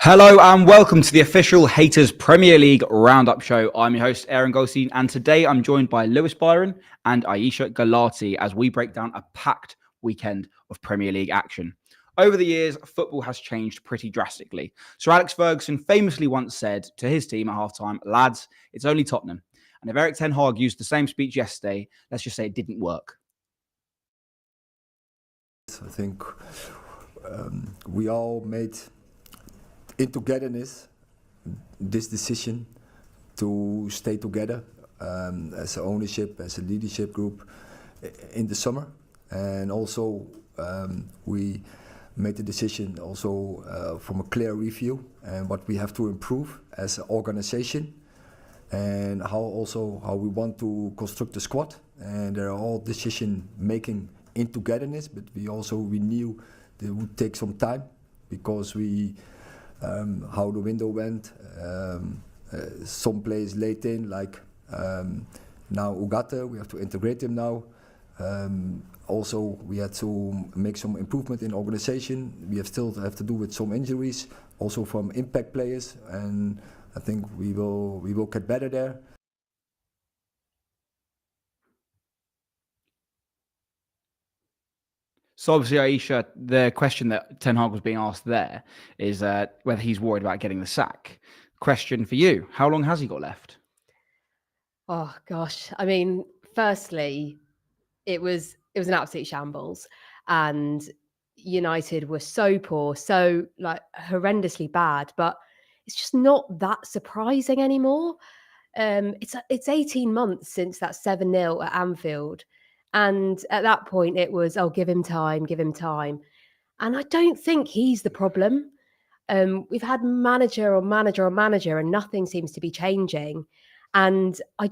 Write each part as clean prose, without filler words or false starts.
Hello and welcome to the official Haters Premier League Roundup Show. I'm your host, Aaron Goldstein, and today I'm joined by Lewis Byron and Aisha Galati as we break down a packed weekend of Premier League action. Over the years, football has changed pretty drastically. Sir Alex Ferguson famously once said to his team at halftime, "Lads, it's only Tottenham." And if Erik ten Hag used the same speech yesterday, let's just say it didn't work. I think we all made in togetherness this decision to stay together as an ownership, as a leadership group in the summer, and also we made the decision also from a clear review and what we have to improve as an organization, and how we want to construct the squad. And they're all decision making in togetherness, but we knew that it would take some time because how the window went, some players late in, like now Ugarte, we have to integrate him now. Also, we had to make some improvement in organization. We still have to do with some injuries, also from impact players, and I think we will get better there. So obviously, Aisha, the question that Ten Hag was being asked there is whether he's worried about getting the sack. Question for you: how long has he got left? Oh gosh, I mean, firstly, it was an absolute shambles, and United were so poor, so horrendously bad. But it's just not that surprising anymore. It's 18 months since that 7-0 at Anfield. And at that point, it was, give him time. And I don't think he's the problem. We've had manager on manager, and nothing seems to be changing. And I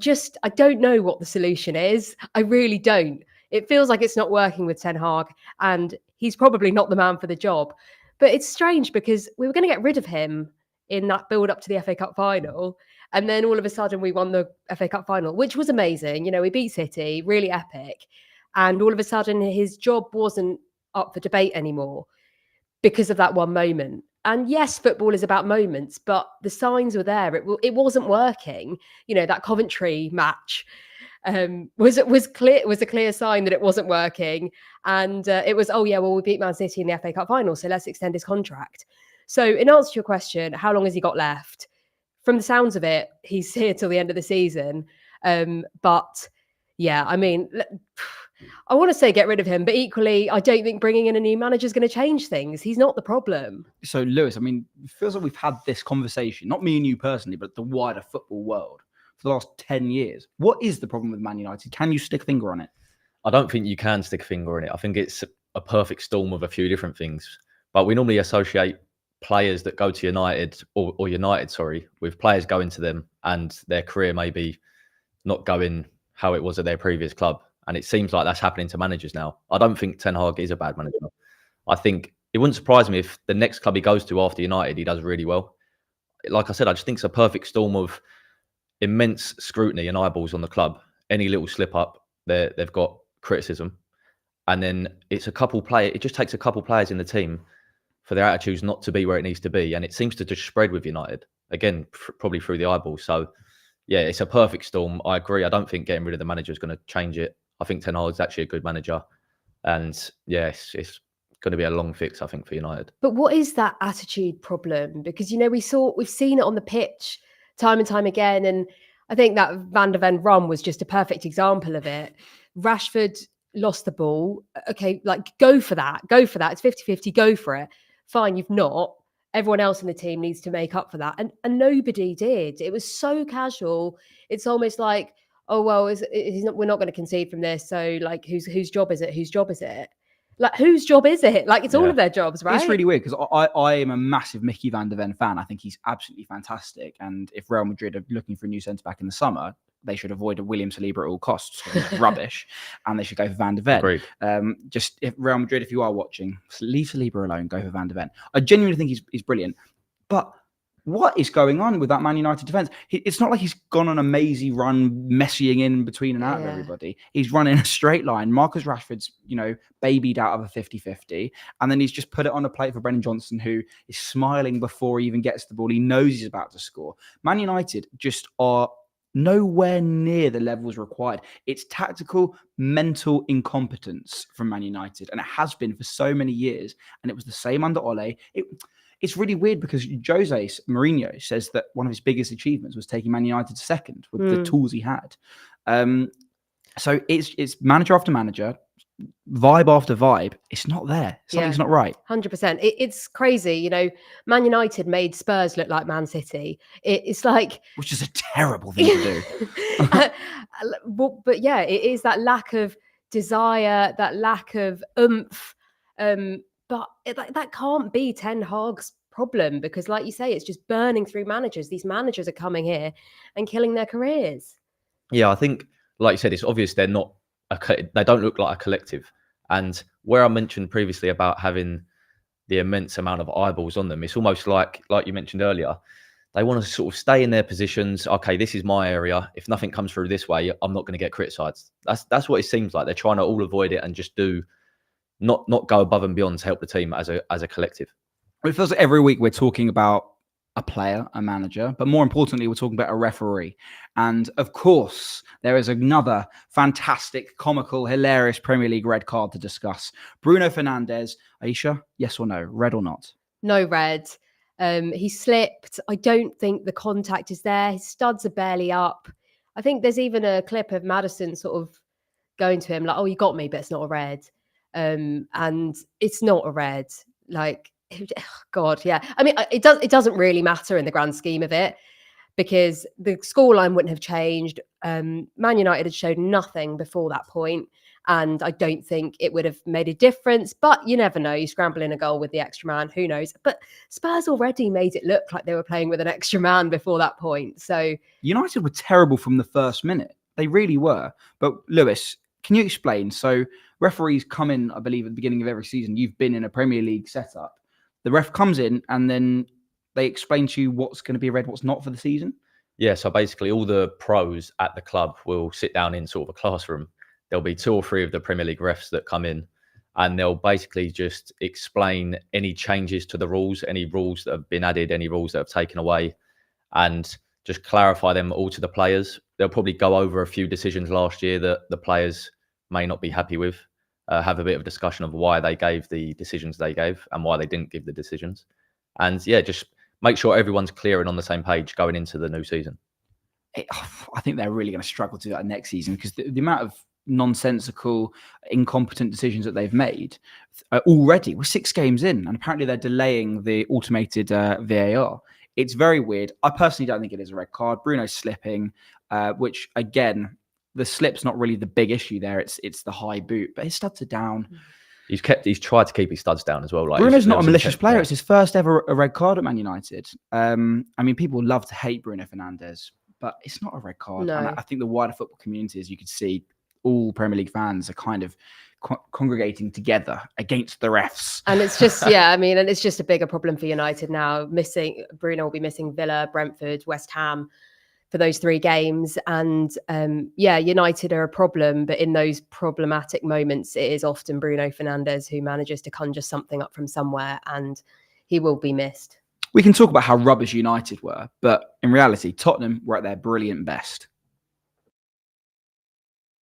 don't know what the solution is. I really don't. It feels like it's not working with Ten Hag, and he's probably not the man for the job. But it's strange because we were going to get rid of him in that build up to the FA Cup final. And then all of a sudden we won the FA Cup final, which was amazing. We beat City, really epic. And all of a sudden his job wasn't up for debate anymore because of that one moment. And yes, football is about moments, but the signs were there. It wasn't working. That Coventry match was a clear sign that it wasn't working. And it was, we beat Man City in the FA Cup final, so let's extend his contract. So in answer to your question, how long has he got left? From the sounds of it, he's here till the end of the season. But yeah, I mean, I want to say get rid of him, but equally, I don't think bringing in a new manager is going to change things. He's not the problem. So Lewis, I mean, it feels like we've had this conversation, not me and you personally, but the wider football world for the last 10 years. What is the problem with Man United? Can you stick a finger on it? I don't think you can stick a finger on it. I think it's a perfect storm of a few different things. But we normally associate players that go to United or United, with players going to them and their career maybe not going how it was at their previous club. And it seems like that's happening to managers now. I don't think Ten Hag is a bad manager. I think it wouldn't surprise me if the next club he goes to after United, he does really well. Like I said, I just think it's a perfect storm of immense scrutiny and eyeballs on the club. Any little slip up, they've got criticism. And then it just takes a couple players in the team for their attitudes not to be where it needs to be. And it seems to just spread with United, again, probably through the eyeballs. So, yeah, it's a perfect storm. I agree. I don't think getting rid of the manager is going to change it. I think Ten Hag is actually a good manager. And, yes, it's going to be a long fix, I think, for United. But what is that attitude problem? Because, we've seen it on the pitch time and time again. And I think that Van der Ven run was just a perfect example of it. Rashford lost the ball. Okay, go for that. It's 50-50, go for it. Fine, you've not. Everyone else in the team needs to make up for that. And nobody did. It was so casual. It's almost like, we're not going to concede from this. So whose job is it? Whose job is it? Whose job is it? It's all of their jobs, right? It's really weird because I am a massive Mickey Van der Ven fan. I think he's absolutely fantastic. And if Real Madrid are looking for a new centre-back in the summer, they should avoid a William Saliba at all costs. Rubbish. And they should go for Van der Ven. Agreed. Just if Real Madrid, if you are watching, leave Saliba alone, go for Van der Ven. I genuinely think he's brilliant. But what is going on with that Man United defence? It's not like he's gone on a mazy run, messying in between and out of everybody. He's running a straight line. Marcus Rashford's, babied out of a 50-50. And then he's just put it on a plate for Brennan Johnson, who is smiling before he even gets the ball. He knows he's about to score. Man United just are nowhere near the levels required. It's tactical, mental incompetence from Man United. And it has been for so many years. And it was the same under Ole. It's really weird because Jose Mourinho says that one of his biggest achievements was taking Man United to second with the tools he had. So it's manager after manager, vibe after vibe. It's not there. Something's not right. 100%. It's crazy. Man United made Spurs look like Man City. It's like... Which is a terrible thing to do. But yeah, it is that lack of desire, that lack of oomph. But that can't be Ten Hag's problem because, like you say, it's just burning through managers. These managers are coming here and killing their careers. Yeah, I think, like you said, it's obvious they don't look like a collective. And where I mentioned previously about having the immense amount of eyeballs on them, it's almost like you mentioned earlier, they want to sort of stay in their positions. Okay, this is my area. If nothing comes through this way, I'm not going to get criticised. That's what it seems like. They're trying to all avoid it and just not go above and beyond to help the team as a collective. It feels like every week we're talking about a player, a manager, but more importantly, we're talking about a referee. And of course, there is another fantastic, comical, hilarious Premier League red card to discuss. Bruno Fernandes. Aisha, yes or no? Red or not? No red. He slipped. I don't think the contact is there. His studs are barely up. I think there's even a clip of Maddison sort of going to him like, oh, you got me, but it's not a red. And it's not a red. Like, God, yeah. I mean, it doesn't really matter in the grand scheme of it because the scoreline wouldn't have changed. Man United had showed nothing before that point, and I don't think it would have made a difference. But you never know. You scramble in a goal with the extra man, who knows? But Spurs already made it look like they were playing with an extra man before that point. So United were terrible from the first minute. They really were. But Lewis, can you explain? So referees come in, I believe, at the beginning of every season. You've been in a Premier League setup. The ref comes in and then they explain to you what's going to be red, what's not for the season. Yeah, so basically all the pros at the club will sit down in sort of a classroom. There'll be 2 or 3 of the Premier League refs that come in and they'll basically just explain any changes to the rules, any rules that have been added, any rules that have taken away, and just clarify them all to the players. They'll probably go over a few decisions last year that the players may not be happy with. Have a bit of discussion of why they gave the decisions they gave and why they didn't give the decisions. And yeah, just make sure everyone's clear and on the same page going into the new season. I think they're really going to struggle to do that next season because the amount of nonsensical, incompetent decisions that they've made already, we're 6 games in and apparently they're delaying the automated VAR. It's very weird. I personally don't think it is a red card. Bruno's slipping, which again, the slip's not really the big issue there. It's the high boot, but his studs are down. He's tried to keep his studs down as well. Like Bruno's not a malicious player. It's his first ever a red card at Man United. I mean, people love to hate Bruno Fernandes, but it's not a red card. No. And I think the wider football community, as you could see, all Premier League fans are kind of congregating together against the refs. And it's just, and it's just a bigger problem for United now. Bruno will be missing Villa, Brentford, West Ham for those 3 games. And United are a problem, but in those problematic moments, it is often Bruno Fernandes who manages to conjure something up from somewhere and he will be missed. We can talk about how rubbish United were, but in reality, Tottenham were at their brilliant best.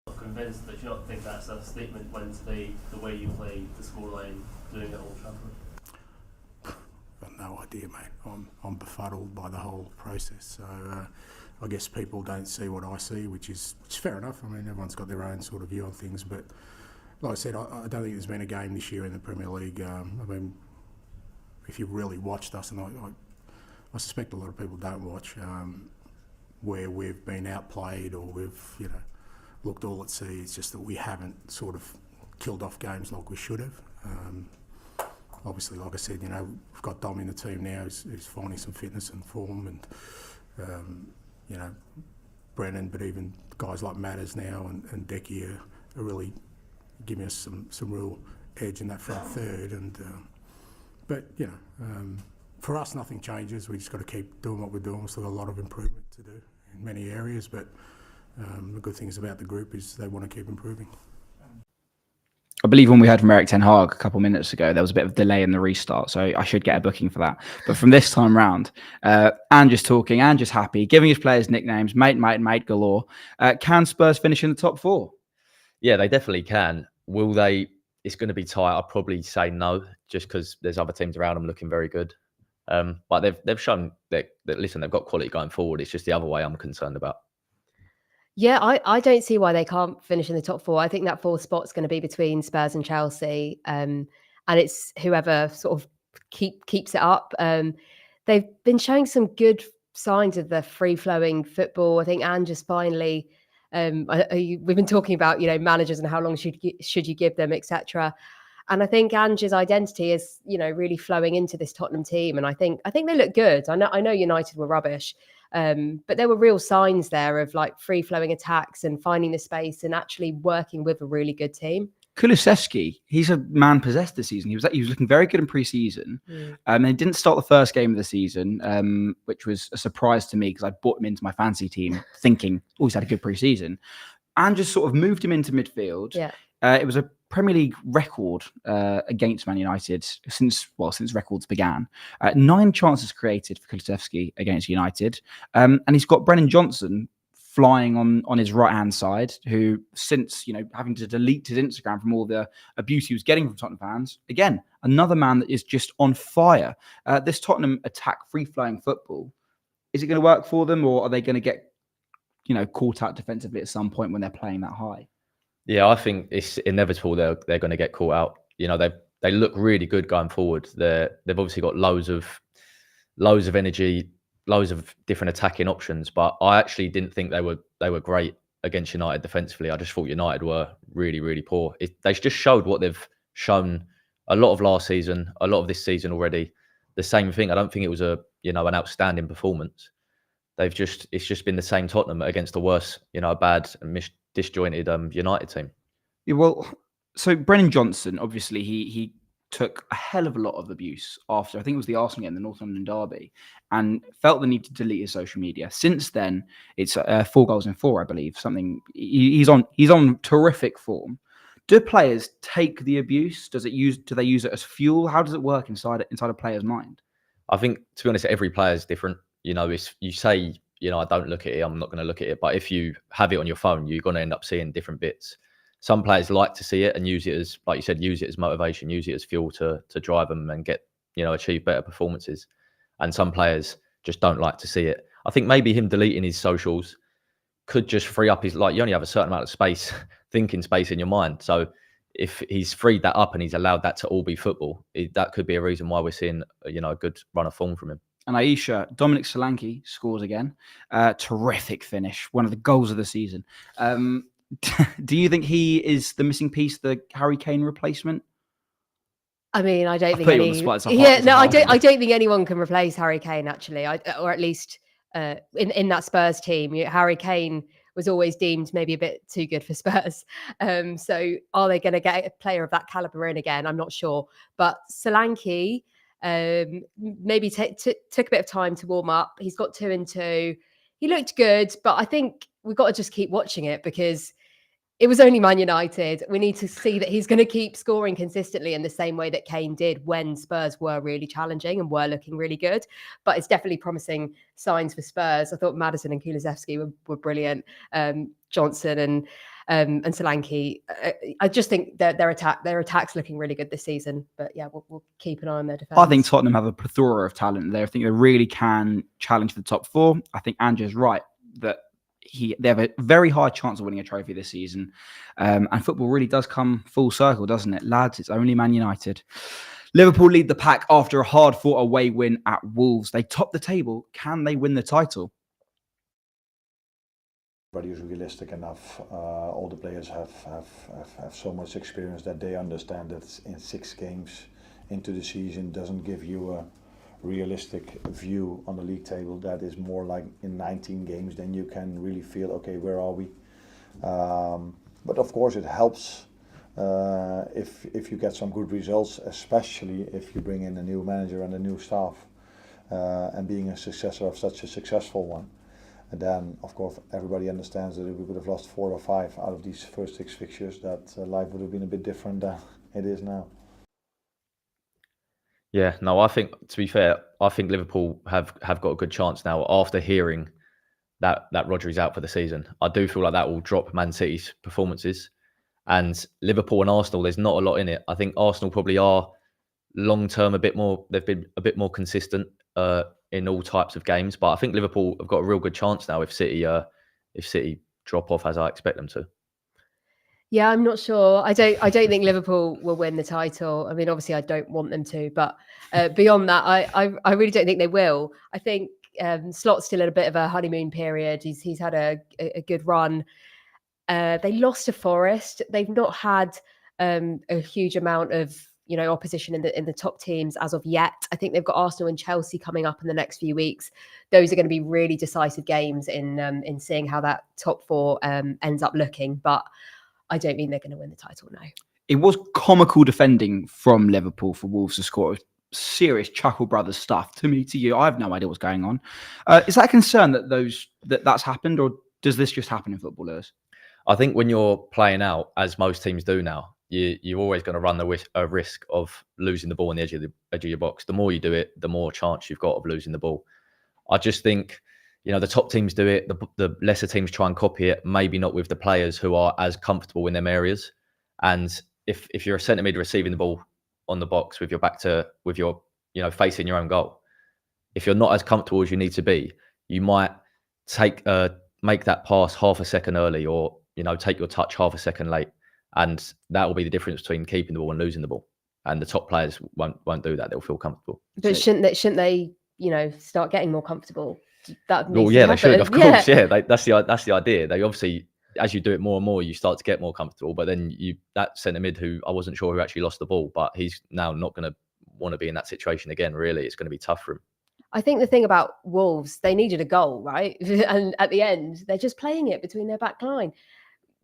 I'm convinced that you not think that's a statement when to be the way you play the scoreline doing it at Old Trafford. I've no idea, mate. I'm befuddled by the whole process. So I guess people don't see what I see, which is fair enough. I mean, everyone's got their own sort of view on things, but like I said, I don't think there's been a game this year in the Premier League. I mean, if you've really watched us, and I suspect a lot of people don't watch, where we've been outplayed or we've looked all at sea. It's just that we haven't sort of killed off games like we should have. Obviously, like I said, we've got Dom in the team now who's finding some fitness and form, and Brennan, but even guys like Matters now and Decky are really giving us some real edge in that front third. And for us, nothing changes. We just got to keep doing what we're doing. We've still got a lot of improvement to do in many areas, but the good things about the group is they want to keep improving. I believe when we heard from Erik ten Hag a couple of minutes ago, there was a bit of delay in the restart, so I should get a booking for that. But from this time round, Ange is talking, Ange is happy, giving his players nicknames, mate galore. Can Spurs finish in the top 4? Yeah, they definitely can. Will they? It's going to be tight. I'll probably say no, just because there's other teams around them looking very good. But they've shown that listen, they've got quality going forward. It's just the other way I'm concerned about. Yeah, I don't see why they can't finish in the top 4. I think that 4th spot's going to be between Spurs and Chelsea, and it's whoever sort of keeps it up. They've been showing some good signs of the free-flowing football. I think Ange is finally. We've been talking about managers and how long should you give them, etc. And I think Ange's identity is really flowing into this Tottenham team, and I think they look good. I know United were rubbish. But there were real signs there of like free-flowing attacks and finding the space and actually working with a really good team. Kulusevski, he's a man possessed this season. He was looking very good in pre-season. And he didn't start the first game of the season, which was a surprise to me because I bought him into my fantasy team thinking, oh, he's had a good pre-season. And just sort of moved him into midfield. Yeah. It was a Premier League record against Man United since records began. 9 chances created for Kulusevski against United. And he's got Brennan Johnson flying on his right-hand side, who since, having to delete his Instagram from all the abuse he was getting from Tottenham fans, again, another man that is just on fire. This Tottenham attack free-flowing football, is it going to work for them, or are they going to get, caught out defensively at some point when they're playing that high? Yeah, I think it's inevitable they're going to get caught out. They look really good going forward. They've obviously got loads of energy, loads of different attacking options. But I actually didn't think they were great against United defensively. I just thought United were really, really poor. They just showed what they've shown a lot of last season, a lot of this season already. The same thing. I don't think it was an outstanding performance. It's just been the same Tottenham against a worse, a bad and disjointed United team. Yeah, well, so Brennan Johnson, obviously, he took a hell of a lot of abuse after, I think it was the Arsenal game, the North London derby, and felt the need to delete his social media. Since then, it's 4 goals in 4, I believe. Something he's on terrific form. Do players take the abuse? Do they use it as fuel? How does it work inside a player's mind? I think, to be honest, every player is different. If you say, I don't look at it, I'm not going to look at it. But if you have it on your phone, you're going to end up seeing different bits. Some players like to see it and use it as, like you said, use it as motivation, use it as fuel to drive them and get, achieve better performances. And some players just don't like to see it. I think maybe him deleting his socials could just free up you only have a certain amount of space, thinking space in your mind. So if he's freed that up and he's allowed that to all be football, that could be a reason why we're seeing, a good run of form from him. And Aisha, Dominic Solanke scores again. Terrific finish. One of the goals of the season. Do you think he is the missing piece, the Harry Kane replacement? I mean, I don't think I don't think anyone can replace Harry Kane, actually, or at least in that Spurs team. Harry Kane was always deemed maybe a bit too good for Spurs. So are they going to get a player of that caliber in again? I'm not sure. But Solanke maybe took a bit of time to warm up. He's got 2 and 2. He looked good, but I think we've got to just keep watching it because it was only Man United. We need to see that he's going to keep scoring consistently in the same way that Kane did when Spurs were really challenging and were looking really good. But it's definitely promising signs for Spurs. I thought Maddison and Kulusevski were brilliant. Johnson and Solanke. I just think their attack's looking really good this season. But yeah, we'll keep an eye on their defence. I think Tottenham have a plethora of talent there. I think they really can challenge for the top 4. I think Ange is right that they have a very high chance of winning a trophy this season. And football really does come full circle, doesn't it? Lads, it's only Man United. Liverpool lead the pack after a hard-fought away win at Wolves. They top the table. Can they win the title? Everybody is realistic enough. All the players have so much experience that they understand that in 6 games into the season doesn't give you a realistic view on the league table. That is more like in 19 games, then you can really feel, okay, where are we? But of course it helps if you get some good results, especially if you bring in a new manager and a new staff. and being a successor of such a successful one. And then, of course, everybody understands that if we could have lost 4 or 5 out of these first 6 fixtures, that life would have been a bit different than it is now. Yeah, no, I think, to be fair, I think Liverpool have got a good chance now after hearing that Rodri's out for the season. I do feel like that will drop Man City's performances. And Liverpool and Arsenal, there's not a lot in it. I think Arsenal probably are long term a bit more, they've been a bit more consistent in all types of games. But I think Liverpool have got a real good chance now if City drop off as I expect them to. Yeah, I'm not sure. I don't think Liverpool will win the title. I mean, obviously, I don't want them to, but beyond that, I really don't think they will. I think Slot's still in a bit of a honeymoon period. He's had a good run. They lost to Forest. They've not had a huge amount of opposition in the top teams as of yet. I think they've got Arsenal and Chelsea coming up in the next few weeks. Those are going to be really decisive games in seeing how that top 4 ends up looking. But I don't think they're going to win the title now. It was comical defending from Liverpool for Wolves to score. Serious Chuckle Brothers stuff to me, to you. I have no idea what's going on. Is that a concern that's happened, or does this just happen in football, Lewis? I think when you're playing out, as most teams do now, you're always going to run the risk of losing the ball on the edge of your box. The more you do it, the more chance you've got of losing the ball. I just think, the top teams do it. The lesser teams try and copy it, maybe not with the players who are as comfortable in them areas. And if you're a centre mid receiving the ball on the box with your back to, with your, facing your own goal, if you're not as comfortable as you need to be, you might make that pass half a second early, or, take your touch half a second late. And that will be the difference between keeping the ball and losing the ball. And the top players won't do that. They'll feel comfortable. But shouldn't they, start getting more comfortable? Well, yeah, they should, of course. Yeah, that's the idea. They obviously, as you do it more and more, you start to get more comfortable. But then that centre mid, who I wasn't sure who actually lost the ball, but he's now not going to want to be in that situation again. Really, it's going to be tough for him. I think the thing about Wolves, they needed a goal, right? And at the end, they're just playing it between their back line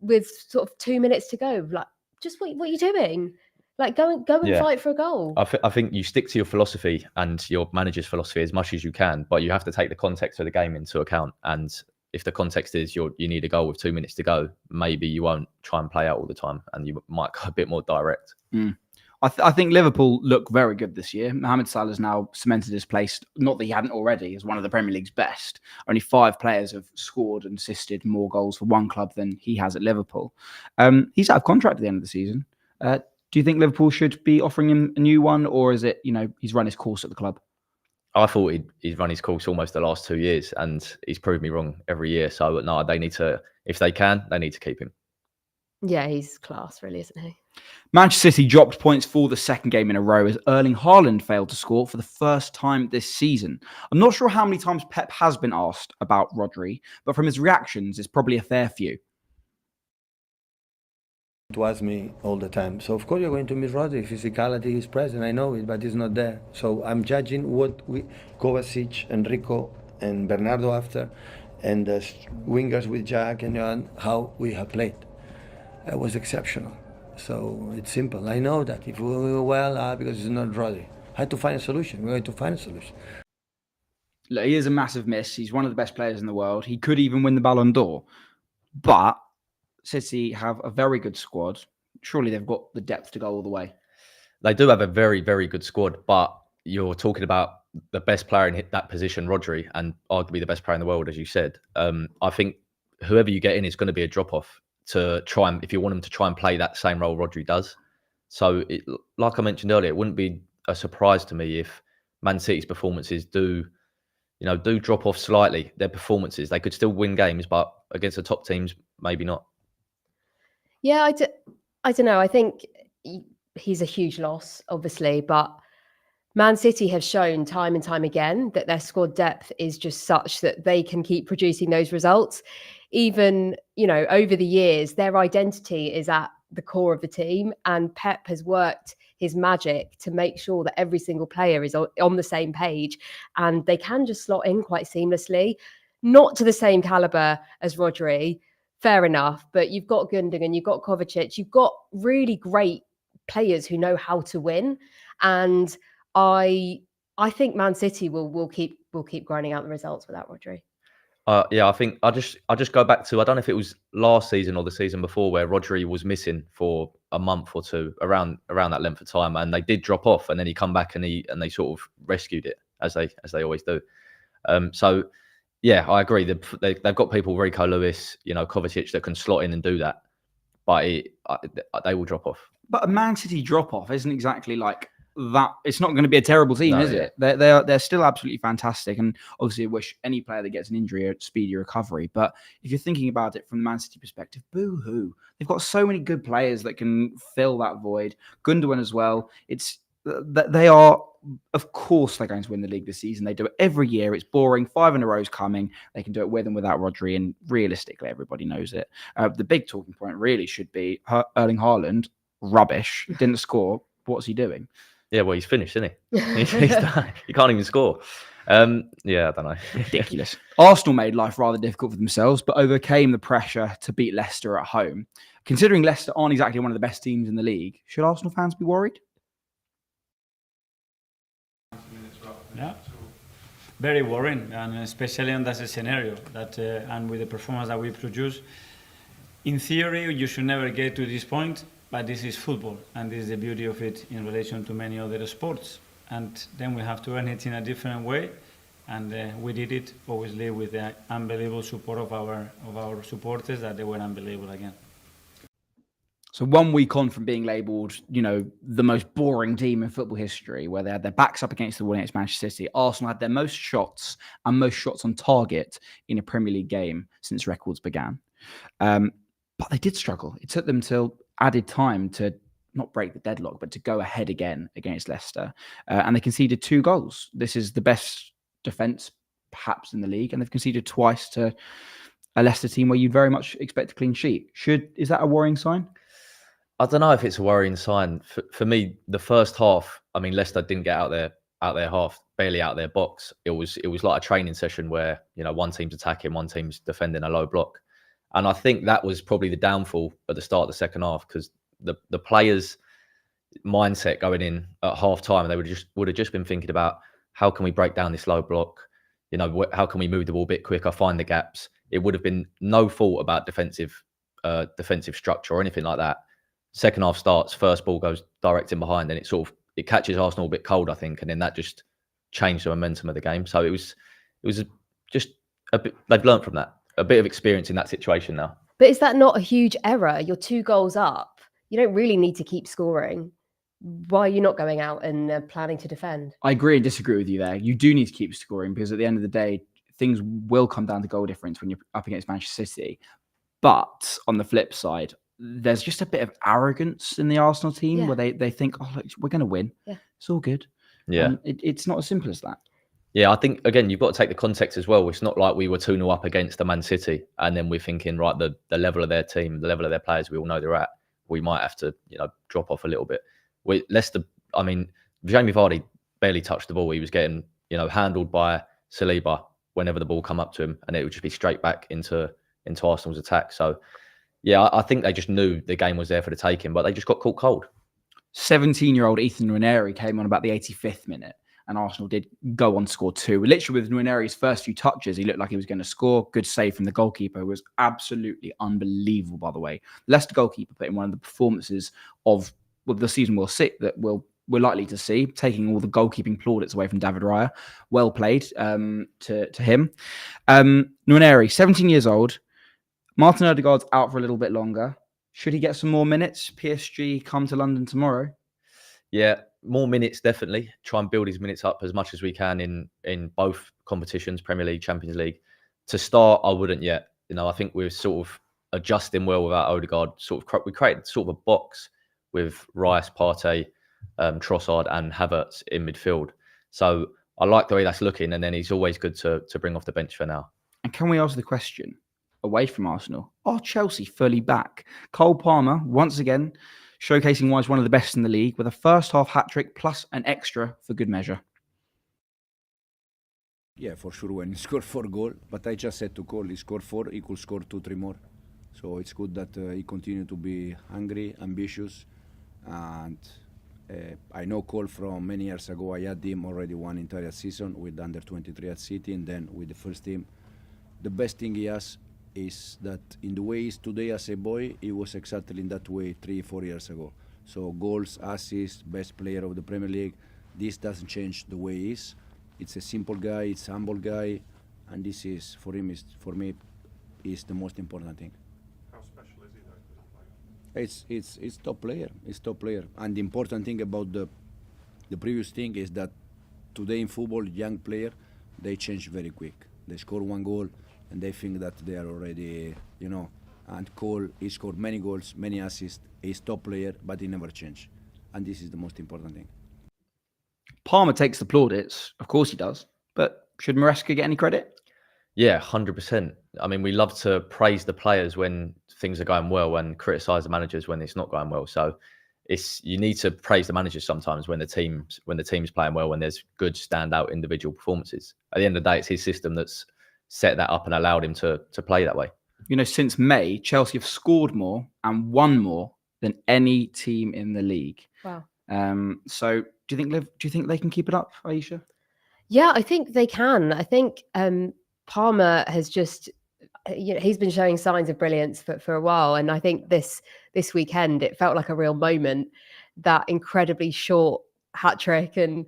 with sort of 2 minutes to go. Like, just what are you doing? Like, go and fight for a goal. I think you stick to your philosophy and your manager's philosophy as much as you can, but you have to take the context of the game into account. And if the context is you need a goal with 2 minutes to go, maybe you won't try and play out all the time, and you might go a bit more direct. I think Liverpool look very good this year. Mohamed Salah's now cemented his place, not that he hadn't already, as one of the Premier League's best. Only 5 players have scored and assisted more goals for one club than he has at Liverpool. He's out of contract at the end of the season. Do you think Liverpool should be offering him a new one, or is it, he's run his course at the club? I thought he's run his course almost the last 2 years, and he's proved me wrong every year. So no, they need to, if they can, they need to keep him. Yeah, he's class, really, isn't he? Manchester City dropped points for the second game in a row as Erling Haaland failed to score for the first time this season. I'm not sure how many times Pep has been asked about Rodri, but from his reactions, it's probably a fair few. To ask me all the time. So of course you're going to miss Rodri. Physicality is present, I know it, but it's not there. So I'm judging what Kovacic, Enrico, and Bernardo after, and the wingers with Jack and Johan, how we have played. It was exceptional. So it's simple. I know that if we were well, because it's not Rodri. I had to find a solution. We're going to find a solution. Look, he is a massive miss. He's one of the best players in the world. He could even win the Ballon d'Or, but City have a very good squad. Surely they've got the depth to go all the way. They do have a very, very good squad, but you're talking about the best player in that position, Rodri, and arguably the best player in the world, as you said. I think whoever you get in is going to be a drop-off to try and, if you want them to try and play that same role Rodri does. So, like I mentioned earlier, it wouldn't be a surprise to me if Man City's performances do drop off slightly. Their performances, they could still win games, but against the top teams, maybe not. Yeah, I don't know. I think he's a huge loss, obviously, but Man City have shown time and time again that their squad depth is just such that they can keep producing those results. Even, over the years, their identity is at the core of the team, and Pep has worked his magic to make sure that every single player is on the same page, and they can just slot in quite seamlessly. Not to the same caliber as Rodri, fair enough, but you've got Gundogan, you've got Kovacic, you've got really great players who know how to win. And I I think Man City will keep grinding out the results without Rodri. Yeah, I think I just go back to, I don't know if it was last season or the season before, where Rodri was missing for a month or two, around that length of time, and they did drop off, and then he come back and they sort of rescued it as they always do. So yeah, I agree. They've got people, Rico Lewis, Kovacic, that can slot in and do that, but they will drop off. But a Man City drop off isn't exactly like that. It's not going to be a terrible team, is it? They're still absolutely fantastic, and obviously I wish any player that gets an injury a speedy recovery. But if you're thinking about it from the Man City perspective, boo-hoo. They've got so many good players that can fill that void. Gundogan as well. They are, of course, they're going to win the league this season. They do it every year. It's boring. 5 in a row is coming. They can do it with and without Rodri, and realistically, everybody knows it. The big talking point really should be Erling Haaland. Rubbish. Didn't score. What's he doing? Yeah, well, he's finished, isn't he? He's done. He can't even score. Yeah, I don't know. Ridiculous. Arsenal made life rather difficult for themselves, but overcame the pressure to beat Leicester at home. Considering Leicester aren't exactly one of the best teams in the league, should Arsenal fans be worried? Yeah, very worrying, and especially on that scenario that and with the performance that we produce. In theory, you should never get to this point. But this is football, and this is the beauty of it in relation to many other sports. And then we have to earn it in a different way, and we did it obviously with the unbelievable support of our supporters, that they were unbelievable again. So 1 week on from being labelled, the most boring team in football history, where they had their backs up against the wall against Manchester City, Arsenal had their most shots and most shots on target in a Premier League game since records began. But they did struggle. It took them till added time to not break the deadlock, but to go ahead again against Leicester. And they conceded 2 goals. This is the best defence perhaps in the league. And they've conceded twice to a Leicester team where you'd very much expect a clean sheet. Is that a worrying sign? I don't know if it's a worrying sign. For me, the first half, I mean, Leicester didn't get out their half, barely out their box. It was like a training session where, one team's attacking, one team's defending a low block. And I think that was probably the downfall at the start of the second half, because the players' mindset going in at half time, they would have just been thinking about, how can we break down this low block? How can we move the ball a bit quicker, find the gaps? It would have been no thought about defensive structure or anything like that. Second half starts, first ball goes direct in behind, and it catches Arsenal a bit cold, I think, and then that just changed the momentum of the game. So it was just a bit. They've learned from that. A bit of experience in that situation now. But is that not a huge error? You're 2 goals up. You don't really need to keep scoring. Why are you not going out and planning to defend? I agree and disagree with you there. You do need to keep scoring, because at the end of the day, things will come down to goal difference when you're up against Manchester City. But on the flip side, there's just a bit of arrogance in the Arsenal team where they think, look, we're going to win. Yeah. It's all good. Yeah. It's not as simple as that. Yeah, I think, again, you've got to take the context as well. It's not like we were 2-0 up against the Man City, and then we're thinking, right, the level of their team, the level of their players, we all know they're at, we might have to, drop off a little bit. Leicester, I mean, Jamie Vardy barely touched the ball. He was getting, handled by Saliba whenever the ball come up to him, and it would just be straight back into Arsenal's attack. So, yeah, I think they just knew the game was there for the taking, but they just got caught cold. 17-year-old Ethan Nwaneri came on about the 85th minute. And Arsenal did go on to score 2. Literally with Nwaneri's first few touches, he looked like he was going to score. Good save from the goalkeeper, who was absolutely unbelievable, by the way. Leicester goalkeeper put in one of the performances of the season we're likely to see, taking all the goalkeeping plaudits away from David Raya. Well played to him. Nwaneri, 17 years old. Martin Odegaard's out for a little bit longer. Should he get some more minutes? PSG come to London tomorrow. Yeah, more minutes, definitely. Try and build his minutes up as much as we can in both competitions, Premier League, Champions League. To start, I wouldn't yet. I think we're sort of adjusting well without Odegaard. We created sort of a box with Rice, Partey, Trossard and Havertz in midfield. So I like the way that's looking, and then he's always good to bring off the bench for now. And can we ask the question, away from Arsenal, are Chelsea fully back? Cole Palmer, once again, showcasing why he's one of the best in the league, with a first half hat-trick plus an extra for good measure. Yeah, for sure, when he scored 4 goals, but I just said to Cole, he scored 4, he could score 2-3 more. So it's good that he continued to be hungry, ambitious, and I know Cole from many years ago. I had him already one entire season with under 23 at City, and then with the first team. The best thing he has is that in the way he is today as a boy, he was exactly in that way 3-4 years ago. So goals, assists, best player of the Premier League. This doesn't change the way he is. It's a simple guy, it's a humble guy, and this is for him, for me, is the most important thing. How special is he though as a player? It's top player. It's top player. And the important thing about the previous thing is that today in football, young player, they change very quick. They score one goal and they think that they are already, you know. And Cole, he scored many goals, many assists. He's top player, but he never changed. And this is the most important thing. Palmer takes the plaudits. Of course he does. But should Maresca get any credit? Yeah, 100%. I mean, we love to praise the players when things are going well and criticise the managers when it's not going well. So you need to praise the managers sometimes when the team's playing well, when there's good standout individual performances. At the end of the day, it's his system that's set that up and allowed him to play that way. You know, since May, Chelsea have scored more and won more than any team in the league. Wow. So do you think they can keep it up, Aisha? Yeah, I think they can. I think Palmer has just, he's been showing signs of brilliance for a while. And I think this weekend, it felt like a real moment, that incredibly short hat-trick and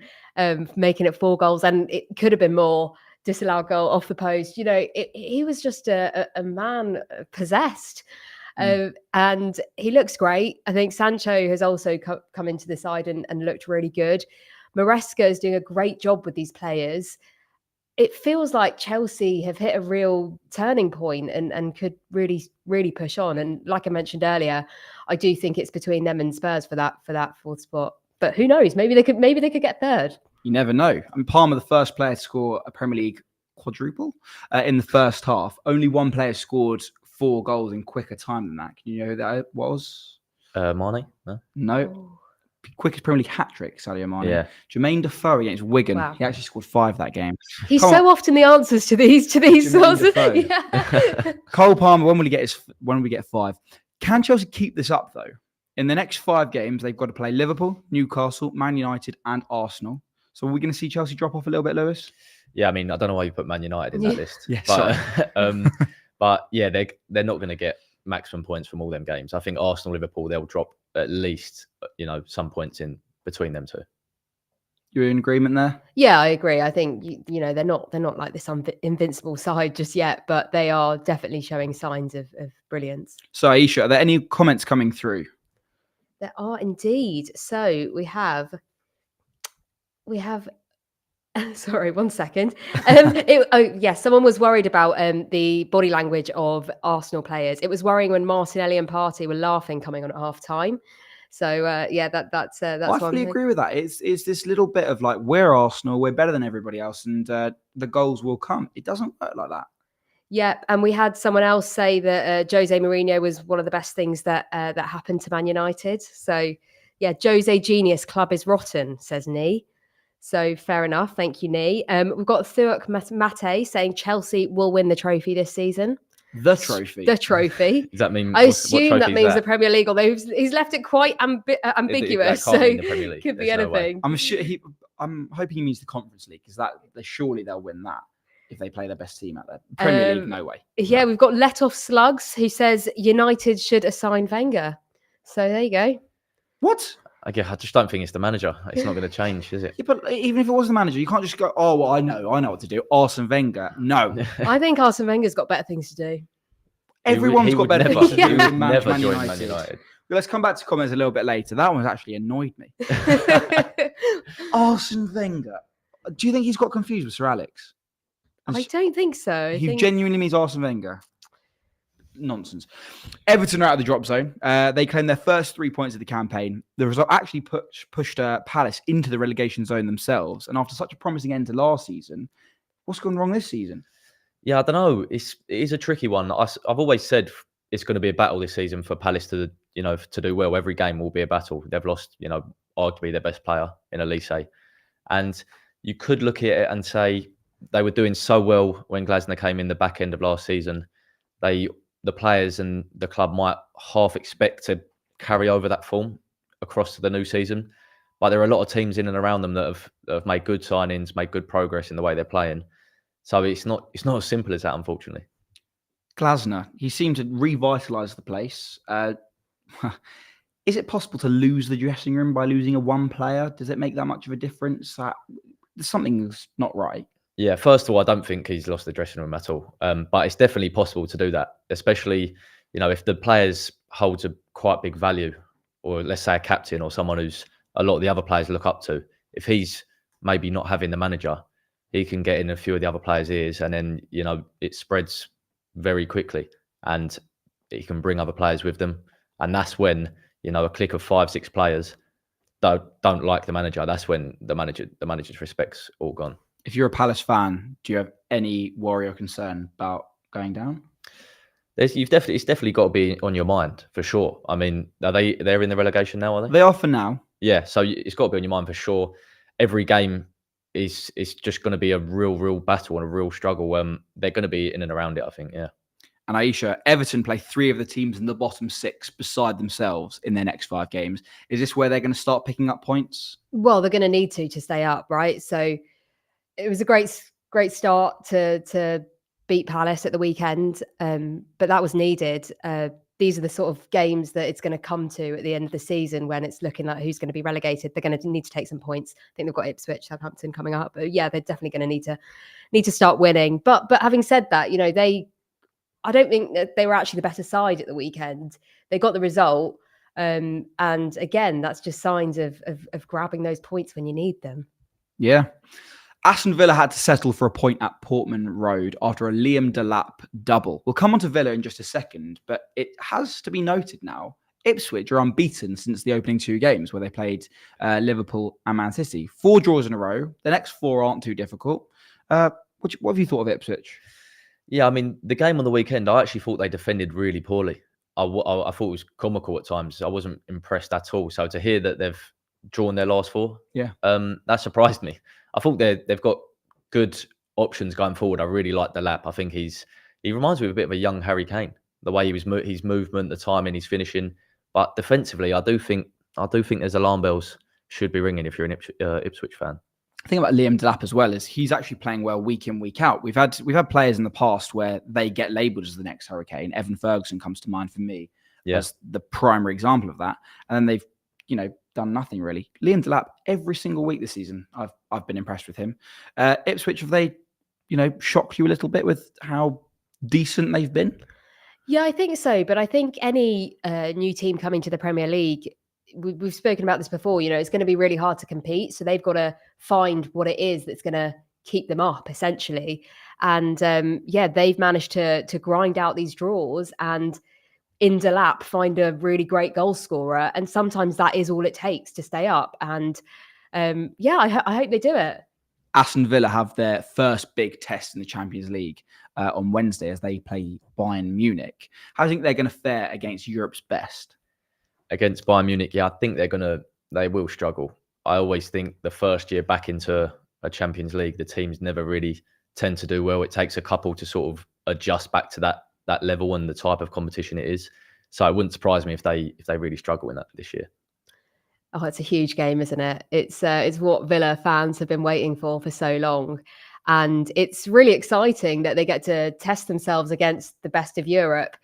making it 4 goals. And it could have been more, disallowed goal off the post. You know, he was just a man possessed. And he looks great. I think Sancho has also come into the side and looked really good. Maresca is doing a great job with these players. It feels like Chelsea have hit a real turning point and could really, really push on. And like I mentioned earlier, I do think it's between them and Spurs for that 4th spot. But who knows? Maybe they could get 3rd. You never know. And Palmer, the first player to score a Premier League quadruple in the first half. Only one player scored 4 goals in quicker time than that. Can you know who that was? Mane? No. Oh. Quickest Premier League hat-trick, Sadio Mane. Yeah. Jermaine Defoe against Wigan. Wow. He actually scored 5 that game. He's so often the answers to these sorts of things. Yeah. Cole Palmer, when will we get 5? Can Chelsea keep this up though? In the next 5 games, they've got to play Liverpool, Newcastle, Man United, and Arsenal. So are we going to see Chelsea drop off a little bit, Lewis? Yeah, I mean, I don't know why you put Man United in that list. Yeah, but yeah, they're not going to get maximum points from all them games. I think Arsenal, Liverpool, they'll drop at least, some points in between them two. You're in agreement there? Yeah, I agree. I think you know they're not like this invincible side just yet, but they are definitely showing signs of brilliance. So Aisha, are there any comments coming through? There are indeed. So we have. Sorry, 1 second. Yes, someone was worried about the body language of Arsenal players. It was worrying when Martinelli and Partey were laughing coming on at half time. So that's I fully agree with that. It's this little bit of like, we're Arsenal, we're better than everybody else, and the goals will come. It doesn't work like that. Yeah, and we had someone else say that Jose Mourinho was one of the best things that happened to Man United. So yeah, Jose genius, club is rotten, says Nee. So fair enough. Thank you, Nee. We've got Thuak Mate saying Chelsea will win the trophy this season. The trophy. The trophy. Does that mean? I assume that means the Premier League, although he's left it quite ambiguous. So could be anything. I'm hoping he means the Conference League, because surely they'll win that if they play their best team out there. Premier League, no way. Yeah, we've got Let Off Slugs who says United should assign Wenger. So there you go. What? I just don't think it's the manager. It's not going to change, is it? Yeah, but even if it was the manager, you can't just go, oh, well, I know what to do. Arsene Wenger. No. I think Arsene Wenger's got better things to do. Everyone's got better things to do than never Man join United. Man United. But let's come back to comments a little bit later. That one's actually annoyed me. Arsene Wenger. Do you think he's got confused with Sir Alex? I don't think so. He genuinely means Arsene Wenger. Nonsense. Everton are out of the drop zone. They claim their first 3 points of the campaign. The result actually pushed Palace into the relegation zone themselves. And after such a promising end to last season, what's gone wrong this season? Yeah, I don't know. It is a tricky one. I've always said it's going to be a battle this season for Palace to do well. Every game will be a battle. They've lost, arguably their best player in Elise. And you could look at it and say they were doing so well when Glasner came in the back end of last season. The players and the club might half expect to carry over that form across to the new season. But there are a lot of teams in and around them that have made good signings, made good progress in the way they're playing. So it's not as simple as that, unfortunately. Glasner, he seemed to revitalise the place. Is it possible to lose the dressing room by losing a one player? Does it make that much of a difference? Something's not right. Yeah, first of all, I don't think he's lost the dressing room at all. But it's definitely possible to do that, especially, if the players holds a quite big value, or let's say a captain or someone who's a lot of the other players look up to. If he's maybe not having the manager, he can get in a few of the other players' ears, and then, it spreads very quickly, and he can bring other players with them. And that's when, a clique of 5-6 players don't like the manager. That's when the manager's respect's all gone. If you're a Palace fan, do you have any worry or concern about going down? It's definitely got to be on your mind for sure. I mean, they're in the relegation now, are they? They are for now. Yeah, so it's got to be on your mind for sure. Every game is just going to be a real battle and a real struggle. They're going to be in and around it, I think. Yeah. And Aisha, Everton play 3 of the teams in the bottom 6 beside themselves in their next 5 games. Is this where they're going to start picking up points? Well, they're going to need to stay up, right? So it was a great start to beat Palace at the weekend, but that was needed. These are the sort of games that it's going to come to at the end of the season when it's looking like who's going to be relegated. They're going to need to take some points. I think they've got Ipswich, Southampton coming up. But yeah, they're definitely going to need to start winning. But having said that, I don't think that they were actually the better side at the weekend. They got the result. And again, that's just signs of grabbing those points when you need them. Yeah. Aston Villa had to settle for a point at Portman Road after a Liam Delap double. We'll come on to Villa in just a second, but it has to be noted now, Ipswich are unbeaten since the opening 2 games where they played Liverpool and Man City. 4 draws in a row. The next 4 aren't too difficult. What have you thought of Ipswich? Yeah, I mean, the game on the weekend, I actually thought they defended really poorly. I thought it was comical at times. I wasn't impressed at all. So to hear that they've drawn their last 4, that surprised me. I thought they've got good options going forward. I really like the lap. I think he reminds me of a bit of a young Harry Kane. The way his movement, the timing, his finishing. But defensively, I do think there's alarm bells should be ringing if you're an Ipswich fan. The thing about Liam Delap as well is he's actually playing well week in, week out. We've had players in the past where they get labelled as the next Hurricane. Evan Ferguson comes to mind for me as the primary example of that. And then they've done nothing really. Liam Delap every single week this season. I've been impressed with him. Ipswich, have they, shocked you a little bit with how decent they've been? Yeah, I think so. But I think any new team coming to the Premier League, we've spoken about this before, it's going to be really hard to compete. So they've got to find what it is that's going to keep them up, essentially. And they've managed to grind out these draws and in Delap find a really great goal scorer. And sometimes that is all it takes to stay up. And I hope they do it. Aston Villa have their first big test in the Champions League on Wednesday as they play Bayern Munich. How do you think they're going to fare against Europe's best? Against Bayern Munich, I think they will struggle. I always think the first year back into a Champions League, the teams never really tend to do well. It takes a couple to sort of adjust back to that level and the type of competition it is. So it wouldn't surprise me if they really struggle in that this year. Oh, it's a huge game, isn't it? It's what Villa fans have been waiting for so long. And it's really exciting that they get to test themselves against the best of Europe.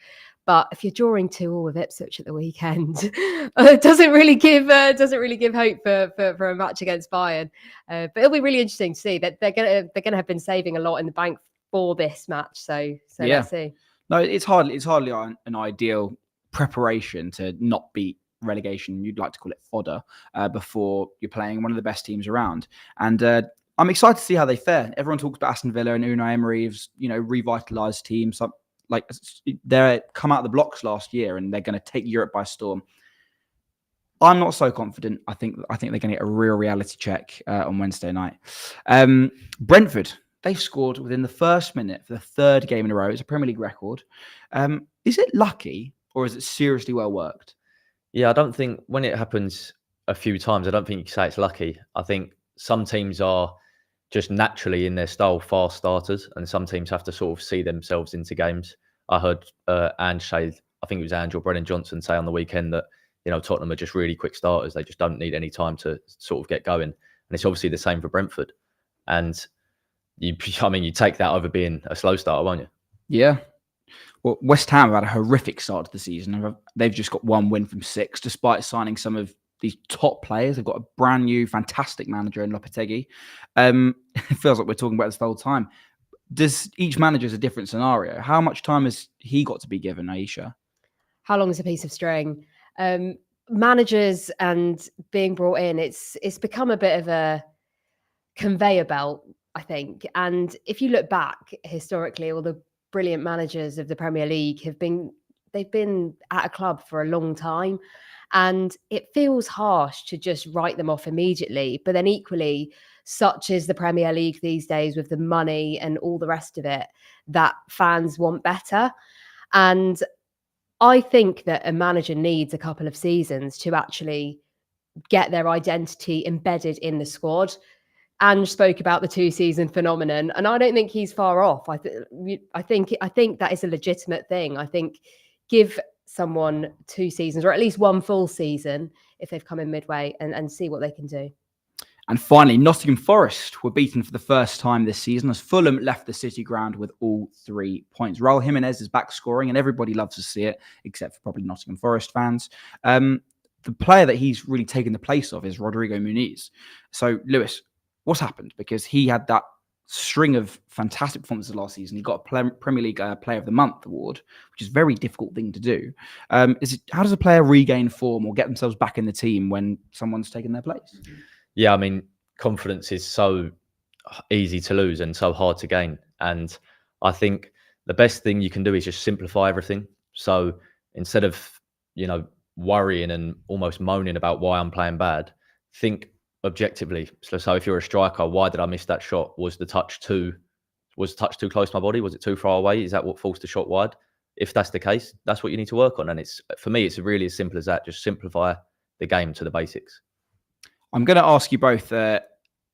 But if you're drawing 2-2 with Ipswich at the weekend, it doesn't really give hope for a match against Bayern. But it'll be really interesting to see that they're gonna have been saving a lot in the bank for this match. So let's see. No, it's hardly an ideal preparation to not beat relegation. You'd like to call it fodder before you're playing one of the best teams around. And I'm excited to see how they fare. Everyone talks about Aston Villa and Unai Emery's, revitalised team. So, they come out of the blocks last year and they're going to take Europe by storm. I'm not so confident. I think they're going to get a real reality check on Wednesday night. Brentford, they've scored within the first minute for the 3rd game in a row. It's a Premier League record. Is it lucky or is it seriously well worked? Yeah, I don't think when it happens a few times, I don't think you can say it's lucky. I think some teams are just naturally in their style fast starters, and some teams have to sort of see themselves into games. I heard Ange say, I think it was Ange or Brennan Johnson say on the weekend that Tottenham are just really quick starters. They just don't need any time to sort of get going. And it's obviously the same for Brentford. And you take that over being a slow starter, won't you? Yeah. Well, West Ham have had a horrific start to the season. They've just got 1 win from 6, despite signing some of these top players. They've got a brand new, fantastic manager in Lopetegui. It feels like we're talking about this the whole time. Does each manager's a different scenario? How much time has he got to be given, Aisha? How long is a piece of string? Managers and being brought in, it's become a bit of a conveyor belt, I think. And if you look back historically, all the brilliant managers of the Premier League they've been at a club for a long time, and it feels harsh to just write them off immediately. But then equally, such is the Premier League these days with the money and all the rest of it, that fans want better. And I think that a manager needs a couple of seasons to actually get their identity embedded in the squad. Ange spoke about the 2-season phenomenon, and I don't think he's far off. I think that is a legitimate thing. I think give someone 2 seasons, or at least 1 full season if they've come in midway, and see what they can do. And finally, Nottingham Forest were beaten for the first time this season as Fulham left the City ground with all 3 points. Raul Jimenez is back scoring, and everybody loves to see it, except for probably Nottingham Forest fans. The player that he's really taken the place of is Rodrigo Muniz. So, Lewis, what's happened? Because he had that string of fantastic performances last season. He got a Premier League Player of the Month award, which is a very difficult thing to do. How does a player regain form or get themselves back in the team when someone's taken their place? Yeah, confidence is so easy to lose and so hard to gain. And I think the best thing you can do is just simplify everything. So instead of, worrying and almost moaning about why I'm playing bad, think objectively. So if you're a striker, why did I miss that shot? Was the touch too close to my body? Was it too far away? Is that what forced the shot wide? If that's the case, that's what you need to work on. And for me, it's really as simple as that. Just simplify the game to the basics. I'm going to ask you both a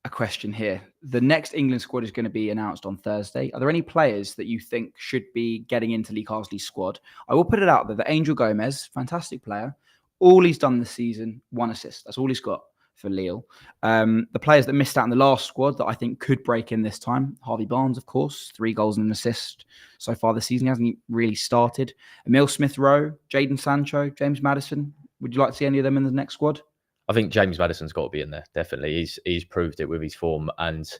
question here. The next England squad is going to be announced on Thursday. Are there any players that you think should be getting into Lee Carsley's squad? I will put it out there that Angel Gomez, fantastic player. All he's done this season, 1 assist. That's all he's got for Lille. The players that missed out in the last squad that I think could break in this time, Harvey Barnes, of course, 3 goals and an assist so far this season. He hasn't really started. Emile Smith-Rowe, Jadon Sancho, James Maddison. Would you like to see any of them in the next squad? I think James Maddison's got to be in there, definitely. He's proved it with his form, and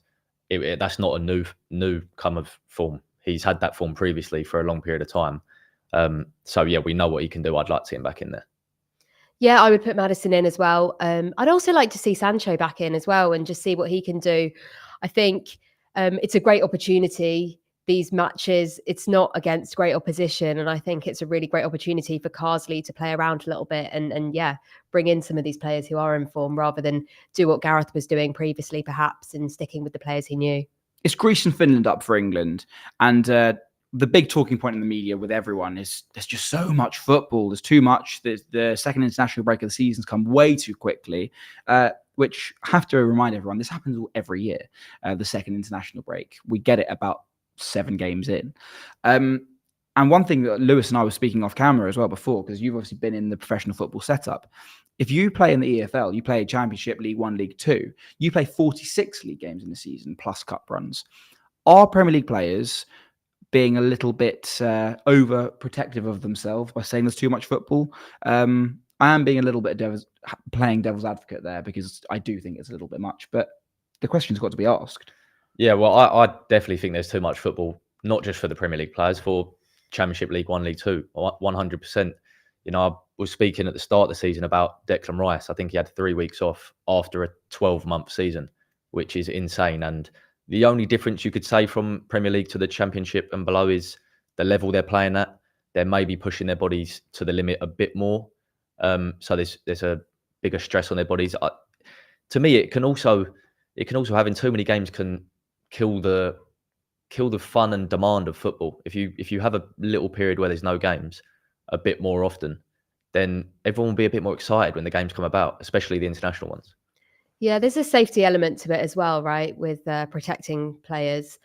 that's not a new come of form. He's had that form previously for a long period of time. So, yeah, we know what he can do. I'd like to see him back in there. Yeah, I would put Maddison in as well. I'd also like to see Sancho back in as well and just see what he can do. I think it's a great opportunity. These matches, it's not against great opposition. And I think it's a really great opportunity for Carsley to play around a little bit and bring in some of these players who are in form rather than do what Gareth was doing previously, perhaps, and sticking with the players he knew. It's Greece and Finland up for England. And the big talking point in the media with everyone is there's just so much football. There's too much. The second international break of the season's come way too quickly. Which I have to remind everyone, this happens every year, the second international break. We get it about 7 games in. And one thing that Lewis and I were speaking off camera as well before, because you've obviously been in the professional football setup. If you play in the EFL, you play Championship, League 1, League 2, you play 46 league games in the season plus cup runs. Are Premier League players being a little bit overprotective of themselves by saying there's too much football? I am being a little bit playing devil's advocate there because I do think it's a little bit much, but the question's got to be asked. Yeah, well, I definitely think there's too much football, not just for the Premier League players, for Championship, League 1, League 2, 100%. I was speaking at the start of the season about Declan Rice. I think he had 3 weeks off after a 12-month season, which is insane. And the only difference you could say from Premier League to the Championship and below is the level they're playing at. They're maybe pushing their bodies to the limit a bit more. So there's a bigger stress on their bodies. To me, it can also having too many games can kill the fun and demand of football. If you have a little period where there's no games a bit more often, then everyone will be a bit more excited when the games come about, especially the international ones. Yeah, there's a safety element to it as well, right? With protecting players.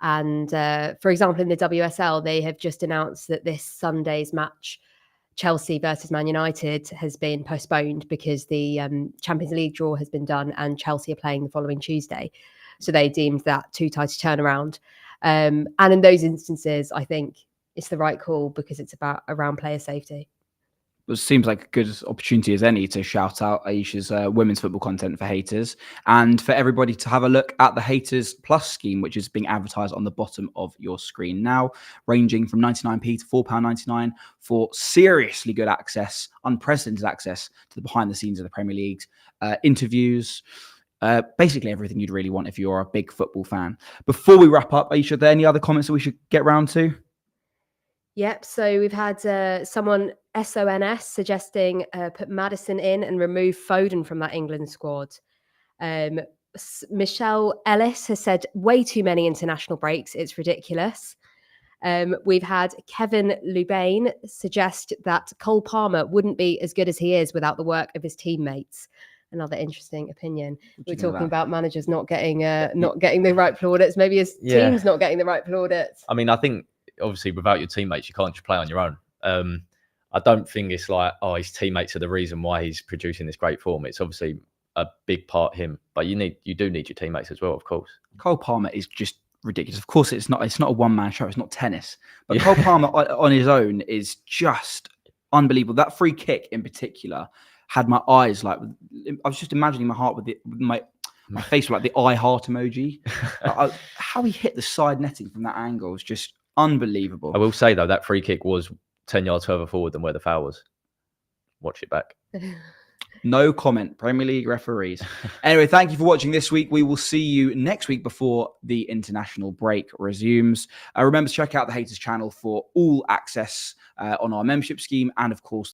And for example, in the WSL, they have just announced that this Sunday's match Chelsea versus Man United has been postponed because the Champions League draw has been done and Chelsea are playing the following Tuesday. So they deemed that too tight a turnaround. And in those instances, I think it's the right call because it's around player safety. It seems like a good opportunity as any to shout out Aisha's women's football content for Haters, and for everybody to have a look at the Haters Plus scheme, which is being advertised on the bottom of your screen now, ranging from 99p to £4.99 for seriously good access, unprecedented access to the behind the scenes of the Premier League's interviews, basically everything you'd really want if you're a big football fan. Before we wrap up, Aisha, are there any other comments that we should get round to? Yep. So we've had someone, SONS, suggesting put Maddison in and remove Foden from that England squad. Michelle Ellis has said way too many international breaks. It's ridiculous. We've had Kevin Lubain suggest that Cole Palmer wouldn't be as good as he is without the work of his teammates. Another interesting opinion. We're talking about managers not getting the right plaudits. Maybe his team's not getting the right plaudits. I mean, I think obviously without your teammates, you can't just play on your own. I don't think it's like, his teammates are the reason why he's producing this great form. It's obviously a big part him, but you do need your teammates as well, of course. Cole Palmer is just ridiculous. Of course, it's not a one-man show. It's not tennis. But Cole Palmer on his own is just unbelievable. That free kick in particular had my eyes like, I was just imagining my heart with my face like the eye heart emoji. How he hit the side netting from that angle is just unbelievable. I will say though, that free kick was 10 yards further forward than where the foul was. Watch it back. No comment, Premier League referees. Anyway, thank you for watching this week. We will see you next week before the international break resumes. Remember to check out the Haters channel for all access on our membership scheme and, of course,